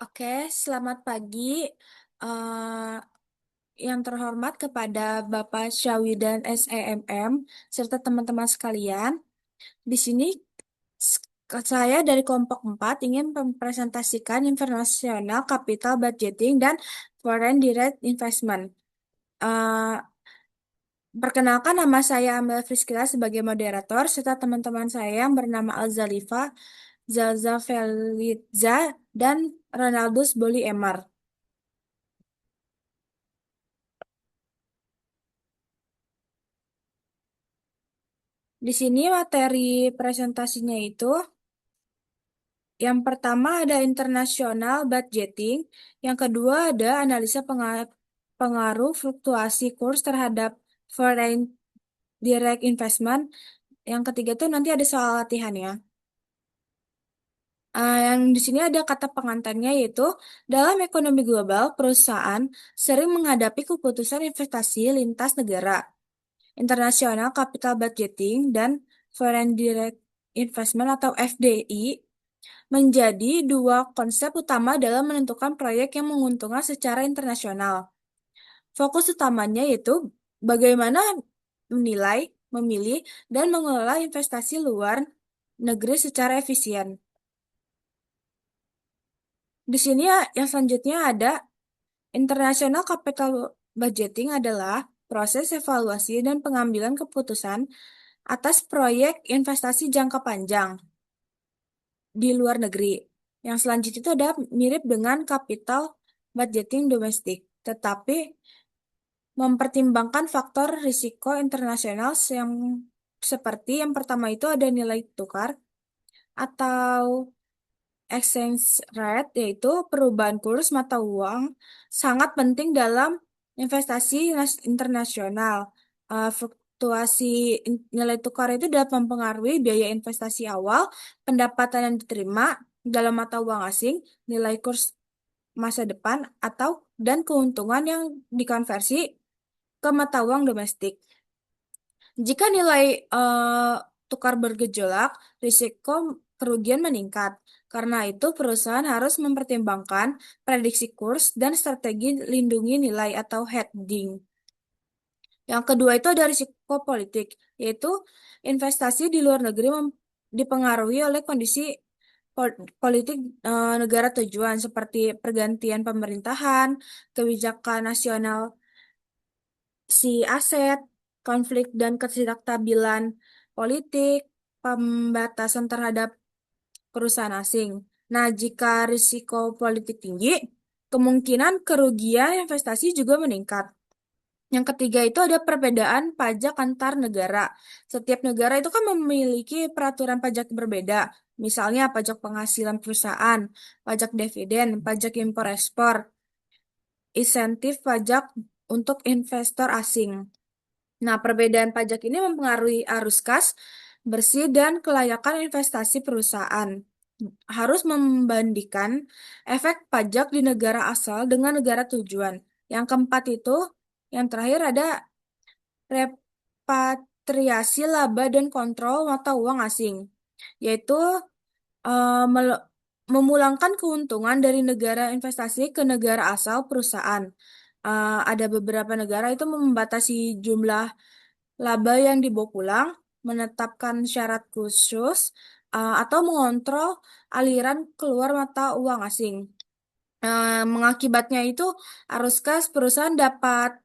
Oke, selamat pagi, eh, yang terhormat kepada Bapak Syawidan SEMM serta teman-teman sekalian. Di sini s- saya dari kelompok 4 ingin mempresentasikan international capital budgeting dan foreign direct investment. Eh, Perkenalkan, nama saya Amel Friskila sebagai moderator serta teman-teman saya yang bernama Alzalifa, Zaza Feliza, dan Ronaldus Boli Emar. Di sini materi presentasinya itu yang pertama ada international budgeting, yang kedua ada analisa pengaruh fluktuasi kurs terhadap foreign direct investment, yang ketiga tuh nanti ada soal latihannya. Yang di sini ada kata pengantarnya yaitu dalam ekonomi global, perusahaan sering menghadapi keputusan investasi lintas negara, international capital budgeting, dan foreign direct investment atau FDI menjadi dua konsep utama dalam menentukan proyek yang menguntungkan secara internasional. Fokus utamanya yaitu bagaimana menilai, memilih, dan mengelola investasi luar negeri secara efisien. Di sini ya, yang selanjutnya ada International Capital Budgeting adalah proses evaluasi dan pengambilan keputusan atas proyek investasi jangka panjang di luar negeri. Yang selanjutnya itu ada mirip dengan capital budgeting domestik, tetapi mempertimbangkan faktor risiko internasional yang seperti yang pertama itu ada nilai tukar atau exchange rate, yaitu perubahan kurs mata uang sangat penting dalam investasi internasional. Fluktuasi nilai tukar itu dapat mempengaruhi biaya investasi awal, pendapatan yang diterima dalam mata uang asing, nilai kurs masa depan, atau dan keuntungan yang dikonversi ke mata uang domestik. Jika nilai tukar bergejolak, risiko kerugian meningkat. Karena itu, perusahaan harus mempertimbangkan prediksi kurs dan strategi lindungi nilai atau hedging. Yang kedua itu ada risiko politik, yaitu investasi di luar negeri dipengaruhi oleh kondisi politik negara tujuan seperti pergantian pemerintahan, kebijakan nasional si aset, konflik dan ketidakstabilan politik, pembatasan terhadap perusahaan asing. Nah, jika risiko politik tinggi, kemungkinan kerugian investasi juga meningkat. Yang ketiga itu ada perbedaan pajak antar negara. Setiap negara itu kan memiliki peraturan pajak berbeda. Misalnya pajak penghasilan perusahaan, pajak dividen, pajak impor-ekspor, insentif pajak untuk investor asing. Nah, perbedaan pajak ini mempengaruhi arus kas, bersih, dan kelayakan investasi perusahaan. Harus membandingkan efek pajak di negara asal dengan negara tujuan. Yang keempat itu, yang terakhir ada repatriasi laba dan kontrol mata uang asing, yaitu memulangkan keuntungan dari negara investasi ke negara asal perusahaan. Ada beberapa negara itu membatasi jumlah laba yang dibawa pulang, menetapkan syarat khusus, atau mengontrol aliran keluar mata uang asing. Mengakibatnya itu arus kas perusahaan dapat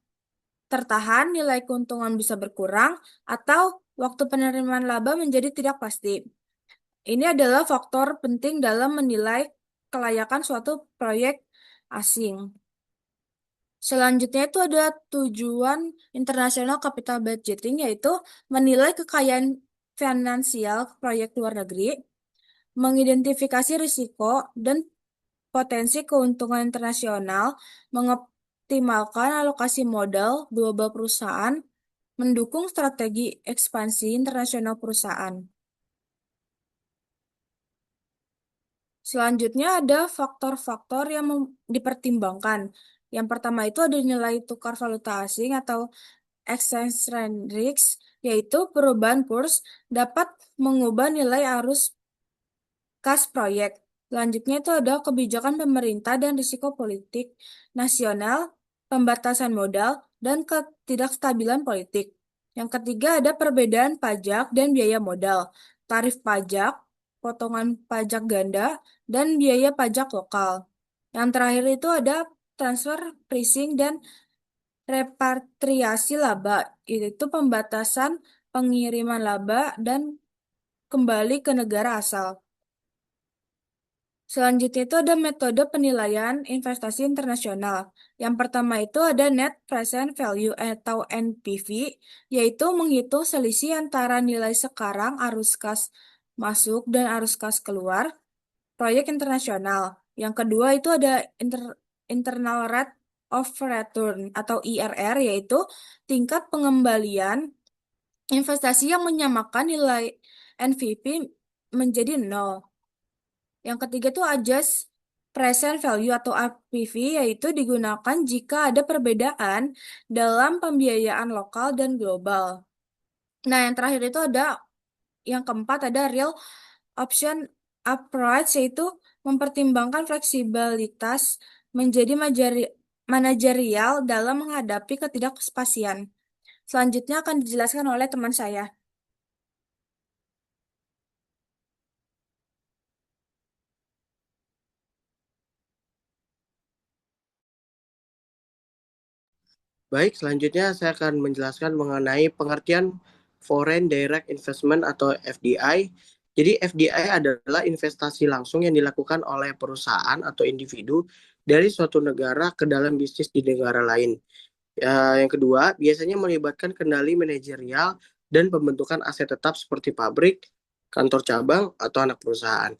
tertahan, nilai keuntungan bisa berkurang, atau waktu penerimaan laba menjadi tidak pasti. Ini adalah faktor penting dalam menilai kelayakan suatu proyek asing. Selanjutnya itu ada tujuan internasional capital budgeting, yaitu menilai kekayaan finansial proyek luar negeri, mengidentifikasi risiko dan potensi keuntungan internasional, mengoptimalkan alokasi modal global perusahaan, mendukung strategi ekspansi internasional perusahaan. Selanjutnya ada faktor-faktor yang dipertimbangkan. Yang pertama itu ada nilai tukar valuta asing atau exchange rate risk, yaitu perubahan kurs dapat mengubah nilai arus kas proyek. Selanjutnya itu ada kebijakan pemerintah dan risiko politik nasional, pembatasan modal, dan ketidakstabilan politik. Yang ketiga ada perbedaan pajak dan biaya modal, tarif pajak, potongan pajak ganda, dan biaya pajak lokal. Yang terakhir itu ada transfer pricing dan repatriasi laba, yaitu pembatasan pengiriman laba dan kembali ke negara asal. Selanjutnya itu ada metode penilaian investasi internasional. Yang pertama itu ada Net Present Value atau NPV, yaitu menghitung selisih antara nilai sekarang arus kas masuk dan arus kas keluar proyek internasional. Yang kedua itu ada Internal Rate of Return atau IRR, yaitu tingkat pengembalian investasi yang menyamakan nilai NPV menjadi nol. Yang ketiga itu adjust present value atau APV, yaitu digunakan jika ada perbedaan dalam pembiayaan lokal dan global. Nah, yang terakhir itu ada yang keempat ada real option approach, yaitu mempertimbangkan fleksibilitas menjadi manajerial dalam menghadapi ketidakpastian. Selanjutnya akan dijelaskan oleh teman saya. Baik, selanjutnya saya akan menjelaskan mengenai pengertian Foreign Direct Investment atau FDI. Jadi FDI adalah investasi langsung yang dilakukan oleh perusahaan atau individu dari suatu negara ke dalam bisnis di negara lain. Yang kedua, biasanya melibatkan kendali manajerial dan pembentukan aset tetap seperti pabrik, kantor cabang, atau anak perusahaan.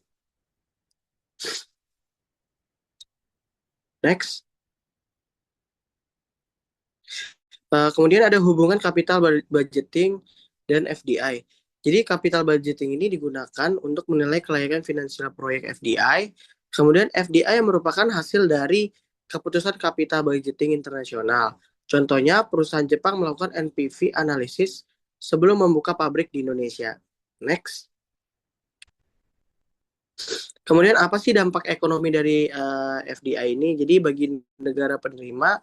Next. Kemudian ada hubungan capital budgeting dan FDI. Jadi capital budgeting ini digunakan untuk menilai kelayakan finansial proyek FDI. Kemudian FDI merupakan hasil dari keputusan capital budgeting internasional. Contohnya perusahaan Jepang melakukan NPV analisis sebelum membuka pabrik di Indonesia. Next. Kemudian apa sih dampak ekonomi dari FDI ini? Jadi bagi negara penerima,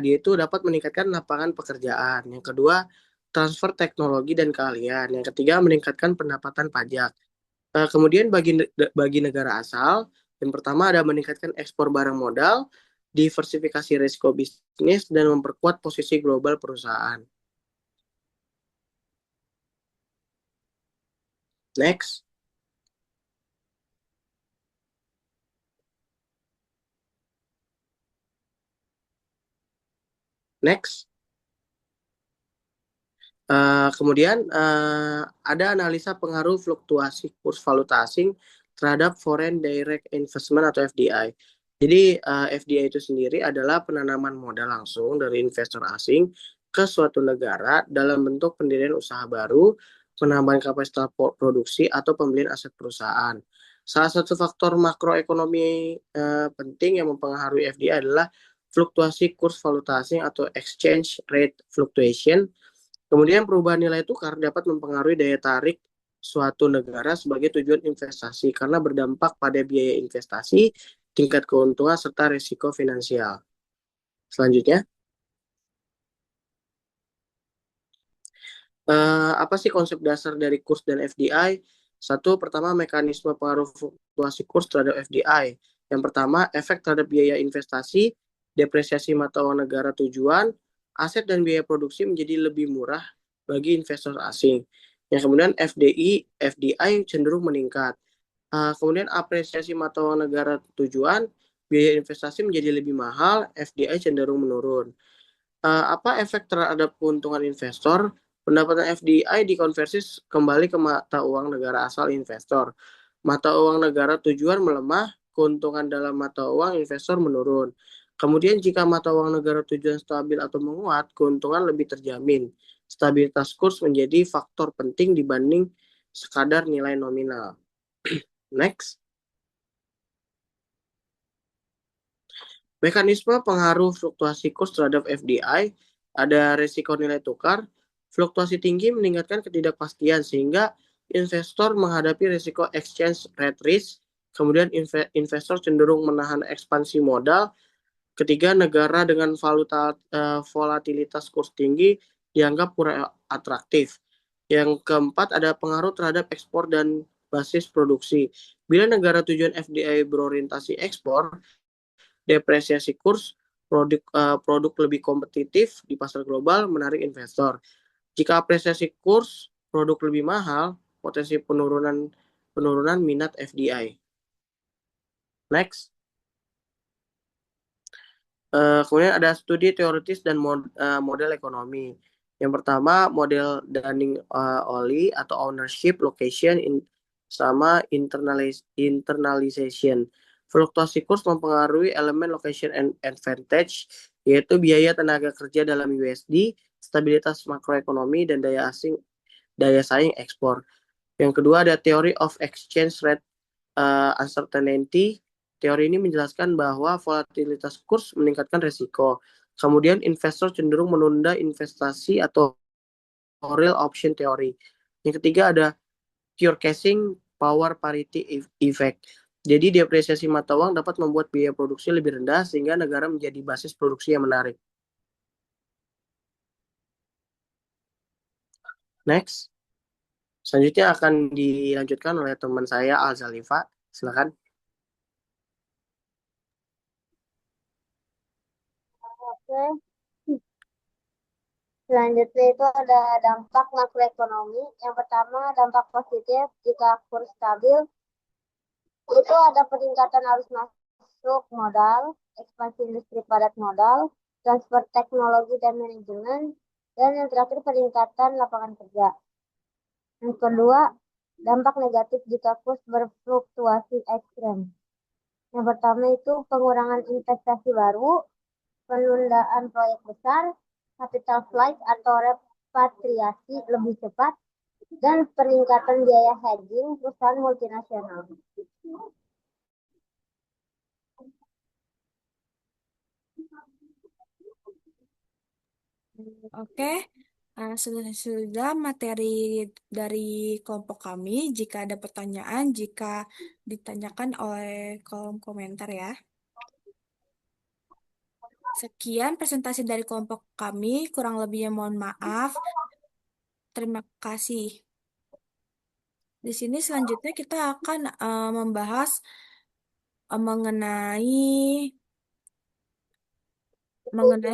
dia itu dapat meningkatkan lapangan pekerjaan. Yang kedua, transfer teknologi dan keahlian. Yang ketiga, meningkatkan pendapatan pajak. Kemudian bagi negara asal, yang pertama ada meningkatkan ekspor barang modal, diversifikasi risiko bisnis, dan memperkuat posisi global perusahaan. Next. Next. Kemudian ada analisa pengaruh fluktuasi kurs valuta asing terhadap foreign direct investment atau FDI. Jadi FDI itu sendiri adalah penanaman modal langsung dari investor asing ke suatu negara dalam bentuk pendirian usaha baru, penambahan kapasitas produksi atau pembelian aset perusahaan. Salah satu faktor makroekonomi penting yang mempengaruhi FDI adalah fluktuasi kurs valuta asing atau exchange rate fluctuation. Kemudian perubahan nilai tukar dapat mempengaruhi daya tarik suatu negara sebagai tujuan investasi karena berdampak pada biaya investasi, tingkat keuntungan, serta risiko finansial. Selanjutnya, apa sih konsep dasar dari kurs dan FDI? Satu, pertama mekanisme pengaruh fluktuasi kurs terhadap FDI. Yang pertama, efek terhadap biaya investasi, depresiasi mata uang negara tujuan, aset dan biaya produksi menjadi lebih murah bagi investor asing. Yang kemudian FDI cenderung meningkat. Kemudian apresiasi mata uang negara tujuan, biaya investasi menjadi lebih mahal, FDI cenderung menurun. Apa efek terhadap keuntungan investor? Pendapatan FDI dikonversi kembali ke mata uang negara asal investor. Mata uang negara tujuan melemah, keuntungan dalam mata uang investor menurun. Kemudian jika mata uang negara tujuan stabil atau menguat, keuntungan lebih terjamin. Stabilitas kurs menjadi faktor penting dibanding sekadar nilai nominal. Next. Mekanisme pengaruh fluktuasi kurs terhadap FDI, ada risiko nilai tukar, fluktuasi tinggi meningkatkan ketidakpastian sehingga investor menghadapi risiko exchange rate risk, Kemudian investor cenderung menahan ekspansi modal. Ketiga, negara dengan volatilitas kurs tinggi dianggap kurang atraktif. Yang keempat, ada pengaruh terhadap ekspor dan basis produksi. Bila negara tujuan FDI berorientasi ekspor, depresiasi kurs, produk lebih kompetitif di pasar global, menarik investor. Jika apresiasi kurs, produk lebih mahal, potensi penurunan minat FDI. Next. Kemudian ada studi teoritis dan model ekonomi. Yang pertama, model Dunning-Ollie atau ownership, location, sama internalization. Fluktuasi kurs mempengaruhi elemen location and advantage, yaitu biaya tenaga kerja dalam USD, stabilitas makroekonomi, dan daya saing ekspor. Yang kedua ada theory of exchange rate uncertainty. Teori ini menjelaskan bahwa volatilitas kurs meningkatkan resiko. Kemudian investor cenderung menunda investasi atau real option teori. Yang ketiga ada pure cashing power parity effect. Jadi depresiasi mata uang dapat membuat biaya produksi lebih rendah sehingga negara menjadi basis produksi yang menarik. Next. Selanjutnya akan dilanjutkan oleh teman saya Al Zalifa. Silakan. Oke, selanjutnya itu ada dampak makroekonomi. Yang pertama, dampak positif jika kurs stabil, itu ada peningkatan arus masuk modal, ekspansi industri padat modal, transfer teknologi dan manajemen, dan yang terakhir peningkatan lapangan kerja. Yang kedua, dampak negatif jika kurs berfluktuasi ekstrem. Yang pertama itu pengurangan investasi baru, penundaan proyek besar, capital flight atau repatriasi lebih cepat, dan peningkatan biaya hedging perusahaan multinasional. Oke, sudah materi dari kelompok kami. Jika ada pertanyaan, jika ditanyakan oleh kolom komentar ya. Sekian presentasi dari kelompok kami. Kurang lebihnya mohon maaf. Terima kasih. Di sini selanjutnya kita akan membahas mengenai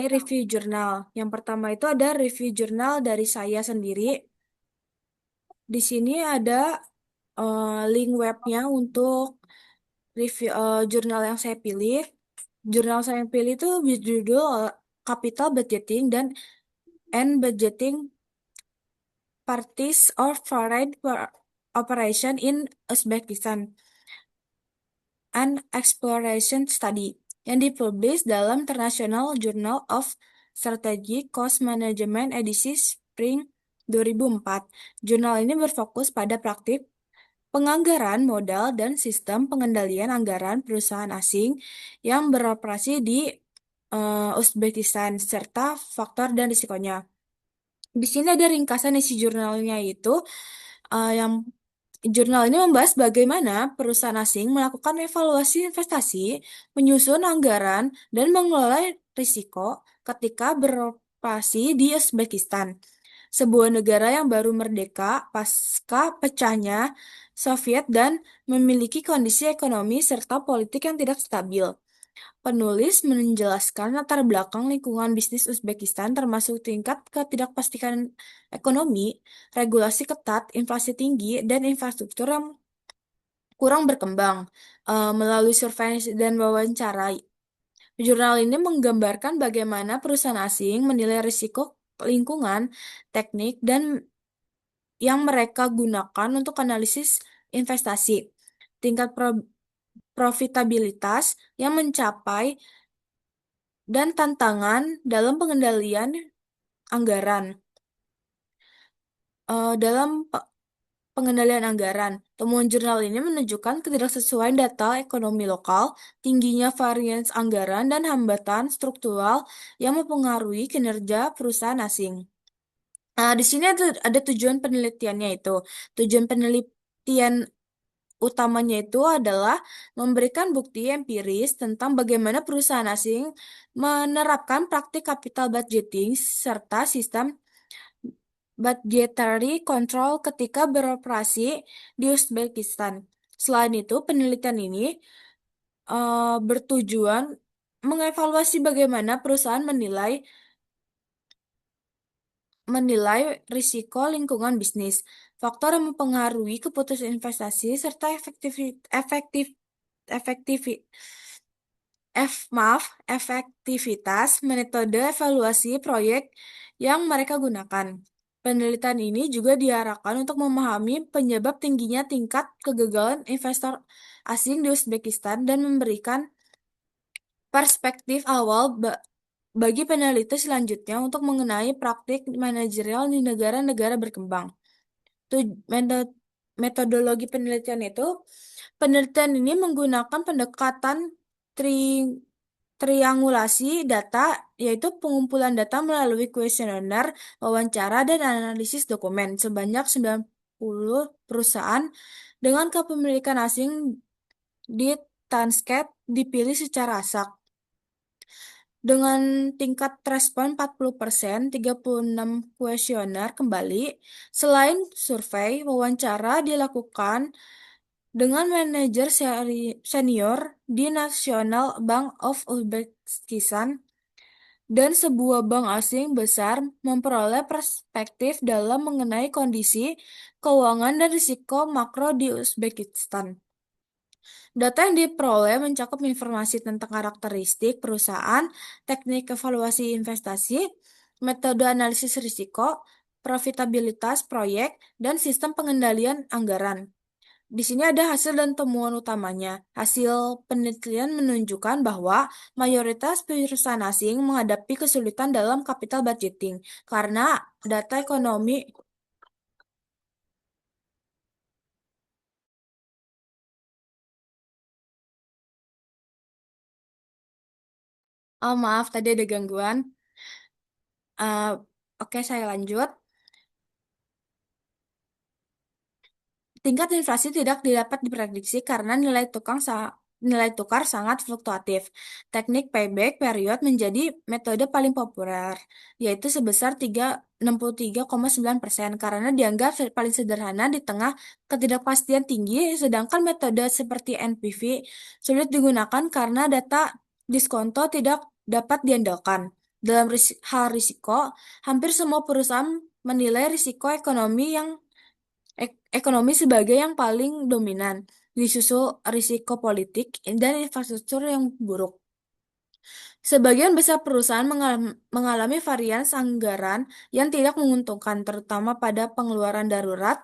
review jurnal. Yang pertama itu ada review jurnal dari saya sendiri. Di sini ada link webnya untuk review jurnal yang saya pilih. Jurnal saya yang pilih itu berjudul Capital Budgeting dan and Budgeting Parties of Foreign Operation in Uzbekistan, an Exploration Study, yang dipublish dalam International Journal of Strategic Cost Management edisi Spring 2004. Jurnal ini berfokus pada praktik penganggaran modal dan sistem pengendalian anggaran perusahaan asing yang beroperasi di Uzbekistan, serta faktor dan risikonya. Di sini ada ringkasan isi jurnalnya itu, yang jurnal ini membahas bagaimana perusahaan asing melakukan evaluasi investasi, menyusun anggaran, dan mengelola risiko ketika beroperasi di Uzbekistan, sebuah negara yang baru merdeka pasca pecahnya Soviet dan memiliki kondisi ekonomi serta politik yang tidak stabil. Penulis menjelaskan latar belakang lingkungan bisnis Uzbekistan termasuk tingkat ketidakpastian ekonomi, regulasi ketat, inflasi tinggi, dan infrastruktur yang kurang berkembang. Melalui survei dan wawancara, jurnal ini menggambarkan bagaimana perusahaan asing menilai risiko lingkungan, teknik, dan yang mereka gunakan untuk analisis investasi, tingkat profitabilitas yang mencapai, dan tantangan dalam pengendalian anggaran. Dalam pengendalian anggaran, temuan jurnal ini menunjukkan ketidaksesuaian data ekonomi lokal, tingginya varians anggaran, dan hambatan struktural yang mempengaruhi kinerja perusahaan asing. Di sini ada tujuan penelitiannya itu. Tujuan penelitian utamanya itu adalah memberikan bukti empiris tentang bagaimana perusahaan asing menerapkan praktik capital budgeting serta sistem budgetary control ketika beroperasi di Uzbekistan. Selain itu, penelitian ini bertujuan mengevaluasi bagaimana perusahaan menilai menilai risiko lingkungan bisnis, faktor yang mempengaruhi keputusan investasi, serta efektif, efektif, efektivitas metode evaluasi proyek yang mereka gunakan. Penelitian ini juga diarahkan untuk memahami penyebab tingginya tingkat kegagalan investor asing di Uzbekistan dan memberikan perspektif awal bagi peneliti selanjutnya untuk mengenai praktik manajerial di negara-negara berkembang. Metodologi penelitian ini menggunakan pendekatan tri- triangulasi data, yaitu pengumpulan data melalui kuesioner, wawancara, dan analisis dokumen sebanyak 90 perusahaan dengan kepemilikan asing di Tansket dipilih secara asak. Dengan tingkat respon 40%, 36 kuesioner kembali. Selain survei, wawancara dilakukan dengan manajer senior di National Bank of Uzbekistan dan sebuah bank asing besar memperoleh perspektif dalam mengenai kondisi keuangan dan risiko makro di Uzbekistan. Data yang diperoleh mencakup informasi tentang karakteristik perusahaan, teknik evaluasi investasi, metode analisis risiko, profitabilitas proyek, dan sistem pengendalian anggaran. Di sini ada hasil dan temuan utamanya. Hasil penelitian menunjukkan bahwa mayoritas perusahaan asing menghadapi kesulitan dalam capital budgeting karena data ekonomi. Oh, maaf, tadi ada gangguan. Eh, oke, saya lanjut. Tingkat inflasi tidak dapat diprediksi karena nilai tukar sangat fluktuatif. Teknik payback period menjadi metode paling populer, yaitu sebesar 63,9% karena dianggap paling sederhana di tengah ketidakpastian tinggi, sedangkan metode seperti NPV sulit digunakan karena data diskonto tidak dapat diandalkan. Dalam hal risiko, hampir semua perusahaan menilai risiko ekonomi sebagai yang paling dominan, disusul risiko politik dan infrastruktur yang buruk. Sebagian besar perusahaan mengalami varians anggaran yang tidak menguntungkan, terutama pada pengeluaran darurat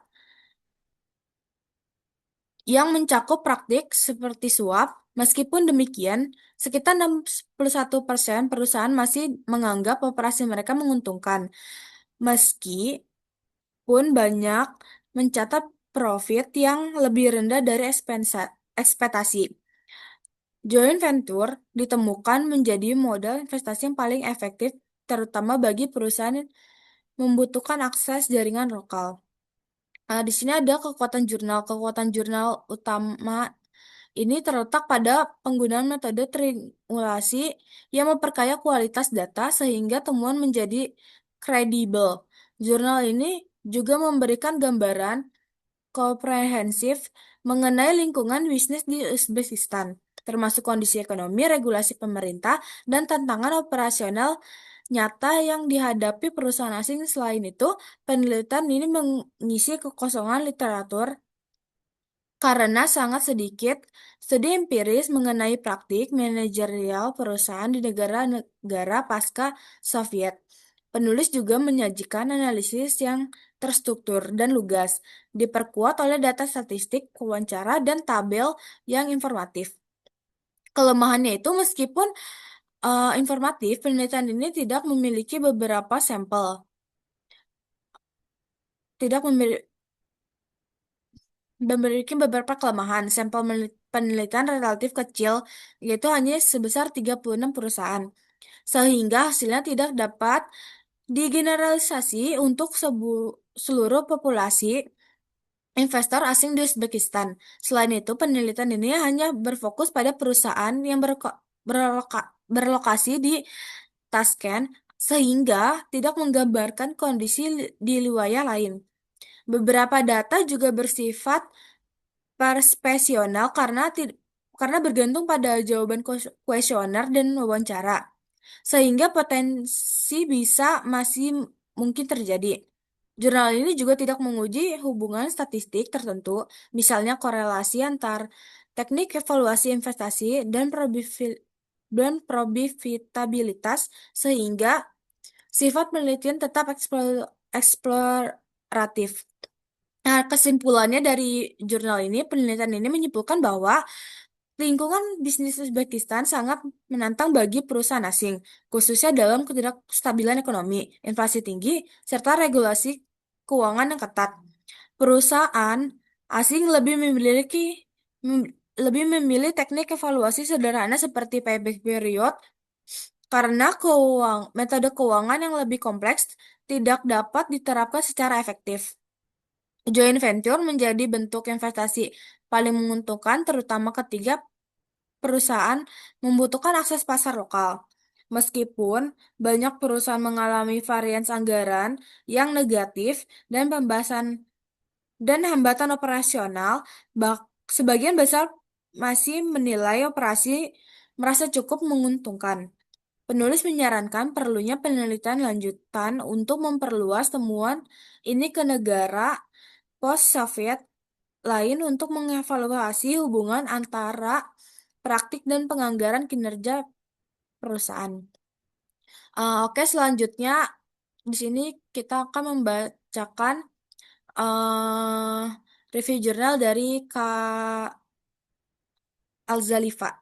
yang mencakup praktik seperti suap. Meskipun demikian, sekitar 61% perusahaan masih menganggap operasi mereka menguntungkan. Meski pun banyak mencatat profit yang lebih rendah dari ekspektasi. Joint venture ditemukan menjadi modal investasi yang paling efektif, terutama bagi perusahaan yang membutuhkan akses jaringan lokal. Di sini ada kekuatan jurnal. Kekuatan jurnal utama ini terletak pada penggunaan metode triangulasi yang memperkaya kualitas data sehingga temuan menjadi kredibel. Jurnal ini juga memberikan gambaran komprehensif mengenai lingkungan bisnis di Uzbekistan, termasuk kondisi ekonomi, regulasi pemerintah, dan tantangan operasional nyata yang dihadapi perusahaan asing. Selain itu, penelitian ini mengisi kekosongan literatur karena sangat sedikit studi empiris mengenai praktik manajerial perusahaan di negara-negara pasca Soviet. Penulis juga menyajikan analisis yang terstruktur dan lugas, diperkuat oleh data statistik, wawancara, dan tabel yang informatif. Kelemahannya itu meskipun informatif, penelitian ini tidak memiliki beberapa sampel, tidak memiliki beberapa kelemahan. Sampel penelitian relatif kecil, yaitu hanya sebesar 36 perusahaan, sehingga hasilnya tidak dapat digeneralisasi untuk seluruh populasi. investor asing di Uzbekistan. Selain itu, penelitian ini hanya berfokus pada perusahaan yang berlokasi di Tashkent, sehingga tidak menggambarkan kondisi di wilayah lain. Beberapa data juga bersifat perspesional karena bergantung pada jawaban kuesioner dan wawancara, sehingga potensi bisa masih mungkin terjadi. Jurnal ini juga tidak menguji hubungan statistik tertentu, misalnya korelasi antar teknik evaluasi investasi dan probabilitas, sehingga sifat penelitian tetap eksploratif. Nah, kesimpulannya dari jurnal ini, penelitian ini menyimpulkan bahwa lingkungan bisnis Uzbekistan sangat menantang bagi perusahaan asing, khususnya dalam ketidakstabilan ekonomi, inflasi tinggi, serta regulasi keuangan yang ketat. Perusahaan asing lebih memilih teknik evaluasi sederhana seperti payback period karena metode keuangan yang lebih kompleks tidak dapat diterapkan secara efektif. Joint venture menjadi bentuk investasi paling menguntungkan, terutama ketika perusahaan membutuhkan akses pasar lokal. Meskipun banyak perusahaan mengalami varians anggaran yang negatif dan hambatan operasional, sebagian besar masih menilai operasi merasa cukup menguntungkan. Penulis menyarankan perlunya penelitian lanjutan untuk memperluas temuan ini ke negara post-Soviet lain untuk mengevaluasi hubungan antara praktik dan penganggaran kinerja perusahaan. Oke, selanjutnya di sini kita akan membacakan eh, review jurnal dari Kak Alzalifa.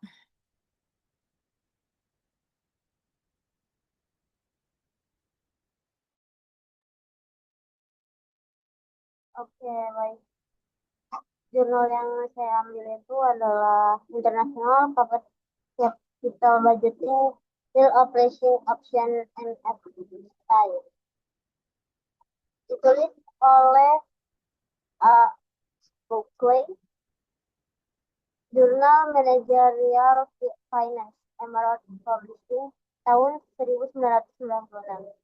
Oke, baik. Jurnal yang saya ambil itu adalah International Capital Budgeting, Field Operation Option and Exercise. Ditulis oleh Buckley, Jurnal Managerial Finance, Emerald Publishing, tahun 1996.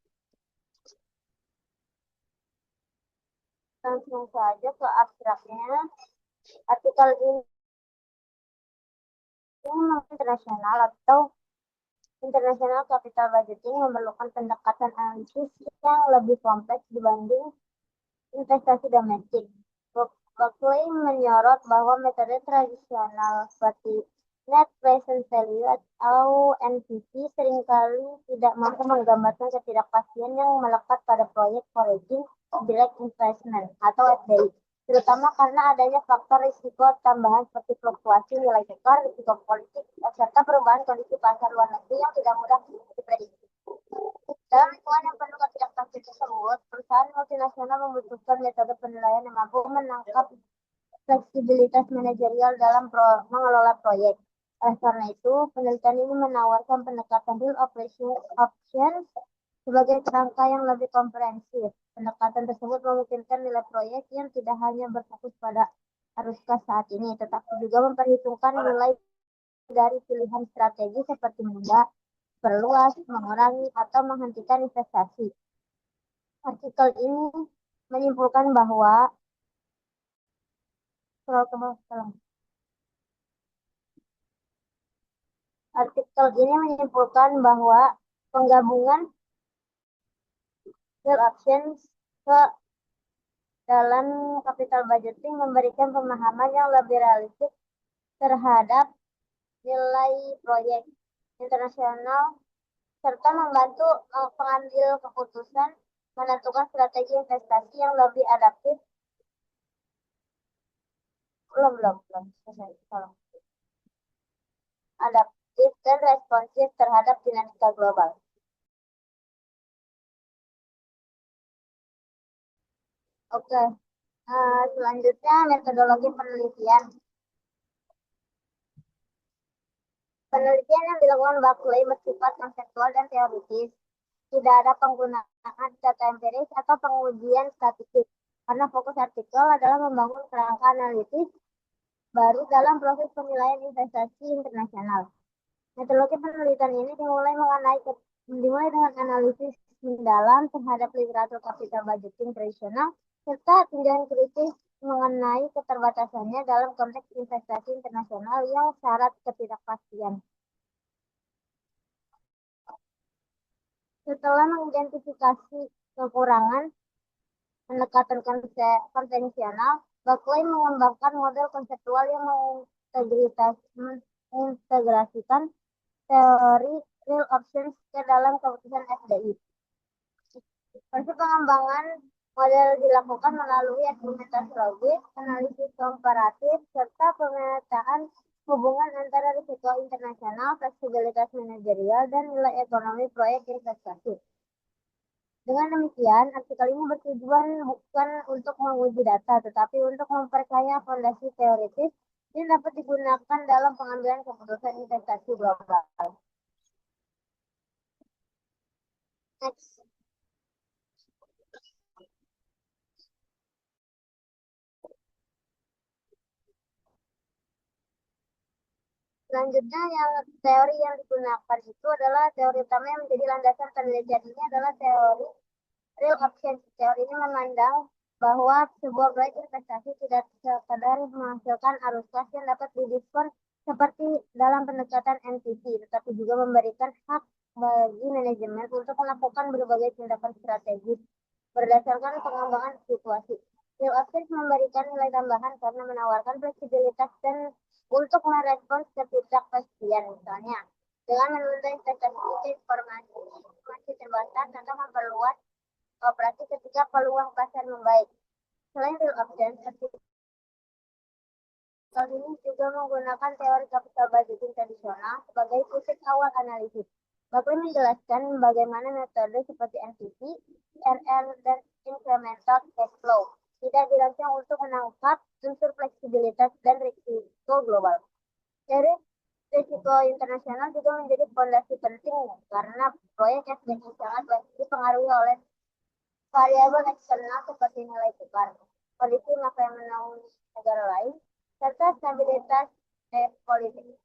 Langsung saja ke abstraknya. Artikel ini internasional atau International Capital Budgeting memerlukan pendekatan analisis yang lebih kompleks dibanding investasi domestik. Buckley menyorot bahwa metode tradisional seperti Net Present Value atau NPV seringkali tidak mampu menggambarkan ketidakpastian yang melekat pada proyek Foreign Direct Investment atau FDI, terutama karena adanya faktor risiko tambahan seperti fluktuasi nilai tukar, risiko politik, serta perubahan kondisi pasar luar negeri yang tidak mudah diprediksi. Dalam lingkungan yang penuh ketidakpastian tersebut, perusahaan multinasional membutuhkan metode penilaian yang mampu menangkap fleksibilitas manajerial dalam mengelola proyek. Oleh karena itu, penelitian ini menawarkan pendekatan real options sebagai kerangka yang lebih komprehensif. Pendekatan tersebut memungkinkan nilai proyek yang tidak hanya berfokus pada haruskah saat ini, tetapi juga memperhitungkan nilai dari pilihan strategi seperti mudah, perluas, mengurangi, atau menghentikan investasi. Artikel ini menyimpulkan bahwa penggabungan real options ke dalam capital budgeting memberikan pemahaman yang lebih realistis terhadap nilai proyek internasional serta membantu pengambil keputusan menentukan strategi investasi yang lebih adaptif. Belum selesai. Adaptif dan responsif terhadap dinamika global. Oke, selanjutnya metodologi penelitian. Penelitian yang dilakukan Buckley bersifat konseptual dan teoritis. Tidak ada penggunaan data empiris atau pengujian statistik. karena fokus artikel adalah membangun kerangka analitis baru dalam proses penilaian investasi internasional. Metodologi penelitian ini dimulai dengan analisis mendalam terhadap literatur capital budgeting tradisional serta tinjauan kritis mengenai keterbatasannya dalam konteks investasi internasional yang syarat ketidakpastian. Setelah mengidentifikasi kekurangan pendekatan konvensional, Buckley mengembangkan model konseptual yang mengintegrasikan teori real options ke dalam keputusan FDI. Proses pengembangan model dilakukan melalui eksperimentasi logik, analisis komparatif, serta pemetaan hubungan antara risiko internasional, fleksibilitas manajerial, dan nilai ekonomi proyek investasi. Dengan demikian, artikel ini bertujuan bukan untuk menguji data, tetapi untuk memperkaya fondasi teoritis yang dapat digunakan dalam pengambilan keputusan investasi global. Next. Selanjutnya, teori yang digunakan itu adalah teori utama yang menjadi landasan penelitian ini adalah teori real options. Teori ini memandang bahwa sebuah proyek investasi tidak sekadar menghasilkan arus kas yang dapat didiskon seperti dalam pendekatan NPV, tetapi juga memberikan hak bagi manajemen untuk melakukan berbagai tindakan strategis berdasarkan pengembangan situasi. Real options memberikan nilai tambahan karena menawarkan fleksibilitas dan untuk merespons ketidakpastian, misalnya dengan menunda investasi informasi masih terbatas atau memperluas operasi ketika peluang pasar membaik. Selain real options, artikel ini juga menggunakan teori capital budgeting tradisional sebagai titik awal analisis. Buckley menjelaskan bagaimana metode seperti NPV, IRR, dan incremental cash flow tidak dirancang untuk menangkap unsur fleksibilitas dan risiko global. Teori risiko internasional juga menjadi fondasi penting karena proyek FDI sangat dipengaruhi oleh variabel eksternal seperti nilai tukar, kondisi makroekonomi negara lain, serta stabilitas politik.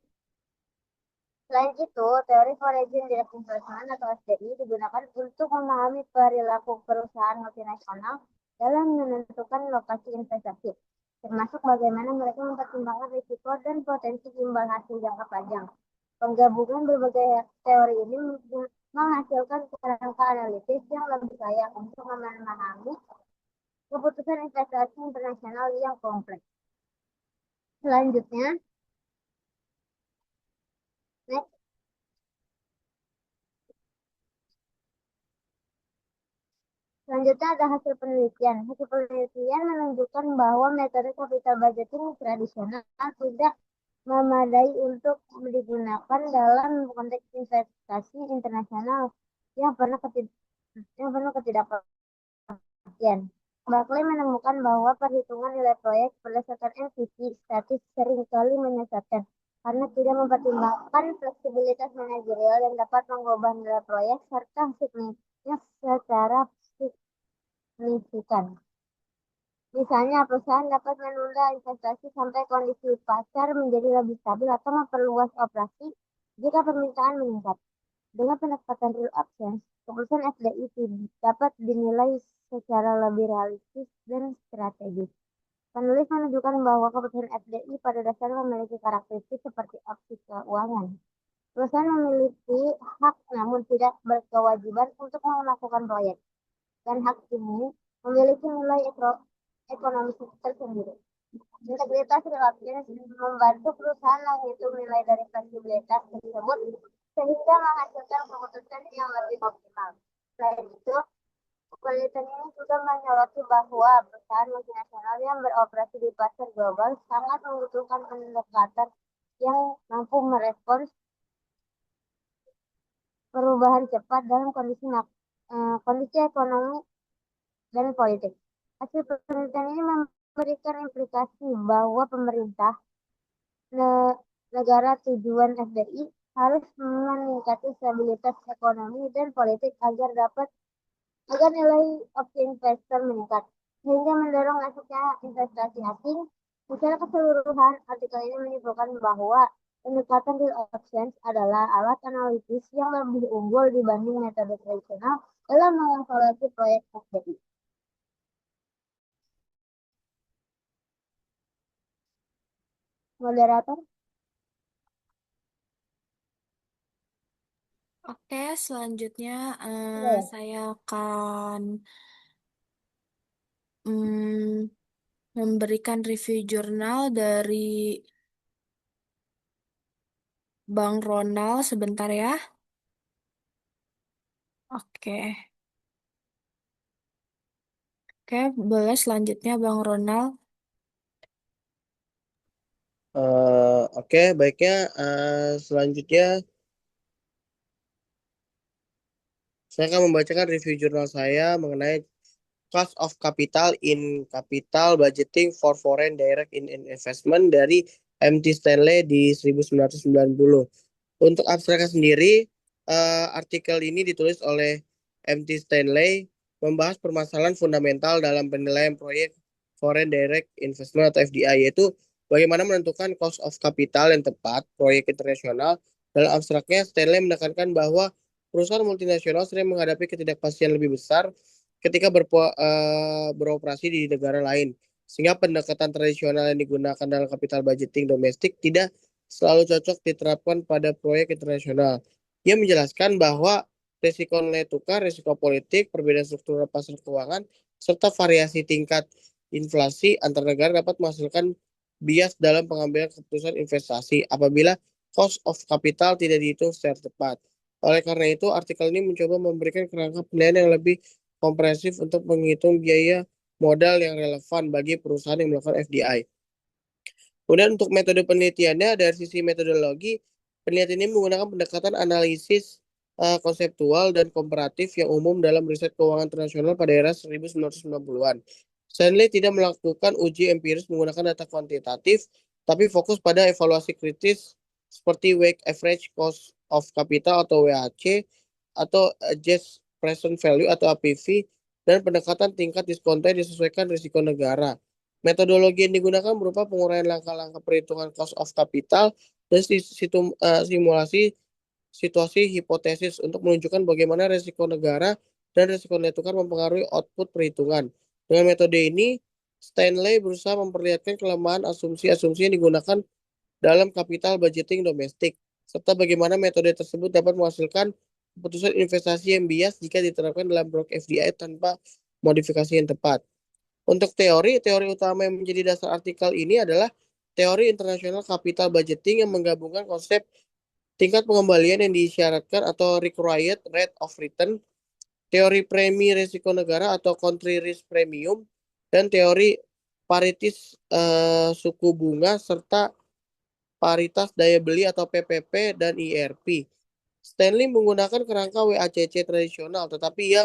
Selain itu, teori Foreign Direct Investment atau FDI digunakan untuk memahami perilaku perusahaan multinasional dalam menentukan lokasi investasi, termasuk bagaimana mereka mempertimbangkan risiko dan potensi imbal hasil jangka panjang. Penggabungan berbagai teori ini menghasilkan kerangka analitis yang lebih kaya untuk memahami keputusan investasi internasional yang kompleks. Selanjutnya, next. Selanjutnya ada hasil penelitian. Hasil penelitian menunjukkan bahwa metode capital budgeting tradisional tidak memadai untuk digunakan dalam konteks investasi internasional yang penuh ketidakpastian. Buckley menemukan bahwa perhitungan nilai proyek berdasarkan NPV statis seringkali menyesatkan karena tidak mempertimbangkan fleksibilitas manajerial yang dapat mengubah nilai proyek serta signifikannya secara signifikan. Misalnya, perusahaan dapat menunda investasi sampai kondisi pasar menjadi lebih stabil atau memperluas operasi jika permintaan meningkat. Dengan pendekatan real options, keputusan FDI dapat dinilai secara lebih realistis dan strategis. Penulis menunjukkan bahwa keputusan FDI pada dasarnya memiliki karakteristik seperti opsi keuangan. Perusahaan memiliki hak namun tidak berkewajiban untuk melakukan proyek, dan hak ini memiliki nilai ekonomi tersendiri. Integritas relatif membantu perusahaan menghitung nilai dari fleksibilitas tersebut sehingga menghasilkan keputusan yang lebih optimal. Selain itu, penelitian ini juga menyoroti bahwa perusahaan multinasional yang beroperasi di pasar global sangat membutuhkan pendekatan yang mampu merespons perubahan cepat dalam kondisi ekonomi dan politik. Hasil penelitian ini memberikan implikasi bahwa pemerintah negara tujuan FDI harus meningkatkan stabilitas ekonomi dan politik agar nilai opsi investor meningkat. sehingga mendorong masuknya investasi asing. Secara keseluruhan, artikel ini menyimpulkan bahwa pendekatan real options adalah alat analisis yang lebih unggul dibanding metode tradisional dalam mengevaluasi proyek FDI. Moderator, Oke, selanjutnya sudah ya? saya akan mm, memberikan review jurnal dari Bang Ronald sebentar ya. Oke, oke, boleh selanjutnya Bang Ronald. Oke, baiknya selanjutnya saya akan membacakan review jurnal saya mengenai Cost of Capital in Capital Budgeting for Foreign Direct Investment dari MT Stanley di 1990. Untuk abstraknya sendiri, artikel ini ditulis oleh MT Stanley membahas permasalahan fundamental dalam penilaian proyek Foreign Direct Investment atau FDI, yaitu bagaimana menentukan cost of capital yang tepat proyek internasional. Dalam abstraknya, Stanley menekankan bahwa perusahaan multinasional sering menghadapi ketidakpastian lebih besar ketika beroperasi di negara lain, sehingga pendekatan tradisional yang digunakan dalam capital budgeting domestik tidak selalu cocok diterapkan pada proyek internasional. Ia menjelaskan bahwa risiko nilai tukar, risiko politik, perbedaan struktur pasar keuangan, serta variasi tingkat inflasi antar negara dapat menghasilkan bias dalam pengambilan keputusan investasi apabila cost of capital tidak dihitung secara tepat. Oleh karena itu, artikel ini mencoba memberikan kerangka penilaian yang lebih komprehensif untuk menghitung biaya modal yang relevan bagi perusahaan yang melakukan FDI. Kemudian untuk metode penelitiannya dari sisi metodologi, penelitian ini menggunakan pendekatan analisis konseptual dan komparatif yang umum dalam riset keuangan internasional pada era 1990-an. Stanley tidak melakukan uji empiris menggunakan data kuantitatif, tapi fokus pada evaluasi kritis seperti weighted average cost of capital atau WAC, atau adjusted present value atau APV, dan pendekatan tingkat diskonnya disesuaikan risiko negara. Metodologi yang digunakan berupa penguraian langkah-langkah perhitungan cost of capital dan simulasi situasi hipotesis untuk menunjukkan bagaimana risiko negara dan risiko nilai tukar mempengaruhi output perhitungan. Dengan metode ini, Stanley berusaha memperlihatkan kelemahan asumsi-asumsi yang digunakan dalam capital budgeting domestik, serta bagaimana metode tersebut dapat menghasilkan keputusan investasi yang bias jika diterapkan dalam proyek FDI tanpa modifikasi yang tepat. Untuk teori utama yang menjadi dasar artikel ini adalah teori internasional capital budgeting yang menggabungkan konsep tingkat pengembalian yang disyaratkan atau required rate of return, teori premi risiko negara atau country risk premium, dan teori paritas suku bunga serta paritas daya beli atau PPP dan IRP. Stanley menggunakan kerangka WACC tradisional, tetapi ia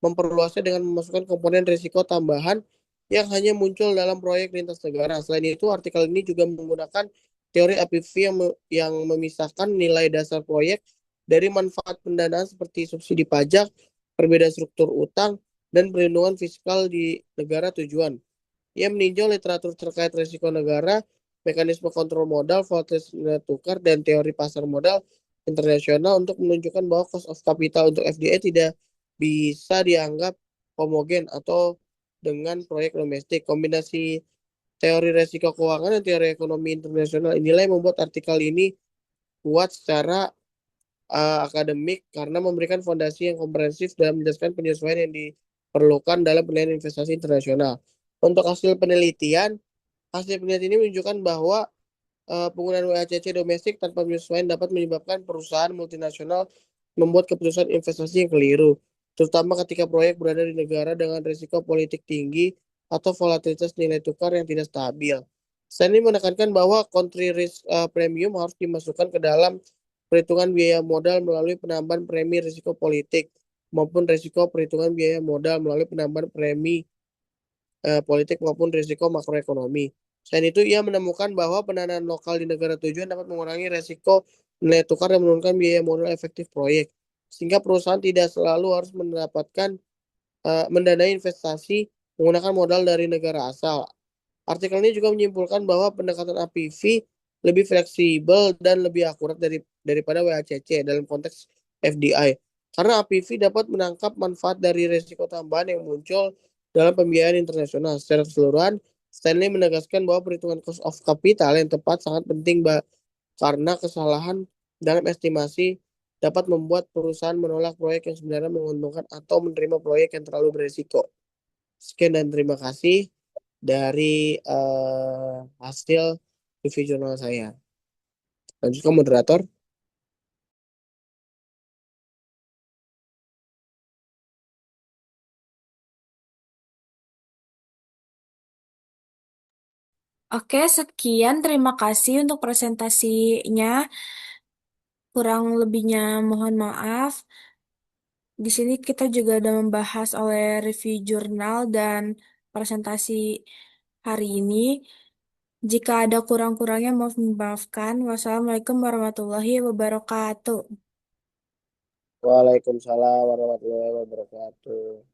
memperluasnya dengan memasukkan komponen risiko tambahan yang hanya muncul dalam proyek lintas negara. Selain itu, artikel ini juga menggunakan teori APV yang memisahkan nilai dasar proyek dari manfaat pendanaan seperti subsidi pajak, perbedaan struktur utang, dan perlindungan fiskal di negara tujuan. Ia meninjau literatur terkait risiko negara, mekanisme kontrol modal, volatilitas nilai tukar, dan teori pasar modal internasional untuk menunjukkan bahwa cost of capital untuk FDI tidak bisa dianggap homogen atau dengan proyek domestik. Kombinasi teori risiko keuangan dan teori ekonomi internasional inilah yang membuat artikel ini kuat secara akademik karena memberikan fondasi yang komprehensif dalam menjelaskan penyesuaian yang diperlukan dalam penilaian investasi internasional. Untuk hasil penelitian ini menunjukkan bahwa penggunaan WACC domestik tanpa penyesuaian dapat menyebabkan perusahaan multinasional membuat keputusan investasi yang keliru, terutama ketika proyek berada di negara dengan risiko politik tinggi atau volatilitas nilai tukar yang tidak stabil. Stanley menekankan bahwa country risk premium harus dimasukkan ke dalam perhitungan biaya modal melalui penambahan premi risiko politik maupun risiko perhitungan biaya modal melalui penambahan premi politik maupun risiko makroekonomi. Selain itu, ia menemukan bahwa pendanaan lokal di negara tujuan dapat mengurangi risiko nilai tukar dan menurunkan biaya modal efektif proyek, sehingga perusahaan tidak selalu harus mendanai investasi menggunakan modal dari negara asal. Artikel ini juga menyimpulkan bahwa pendekatan APV lebih fleksibel dan lebih akurat daripada WACC dalam konteks FDI. Karena APV dapat menangkap manfaat dari risiko tambahan yang muncul dalam pembiayaan internasional. Secara keseluruhan, Stanley menegaskan bahwa perhitungan cost of capital yang tepat sangat penting karena kesalahan dalam estimasi dapat membuat perusahaan menolak proyek yang sebenarnya menguntungkan atau menerima proyek yang terlalu berisiko. Sekian dan terima kasih dari hasil review jurnal saya. Lanjut ke moderator. Oke, sekian. Terima kasih untuk presentasinya. Kurang lebihnya mohon maaf. Di sini kita juga udah membahas oleh review jurnal dan presentasi hari ini. Jika ada kurang-kurangnya, mohon maafkan. Wassalamualaikum warahmatullahi wabarakatuh. Waalaikumsalam warahmatullahi wabarakatuh.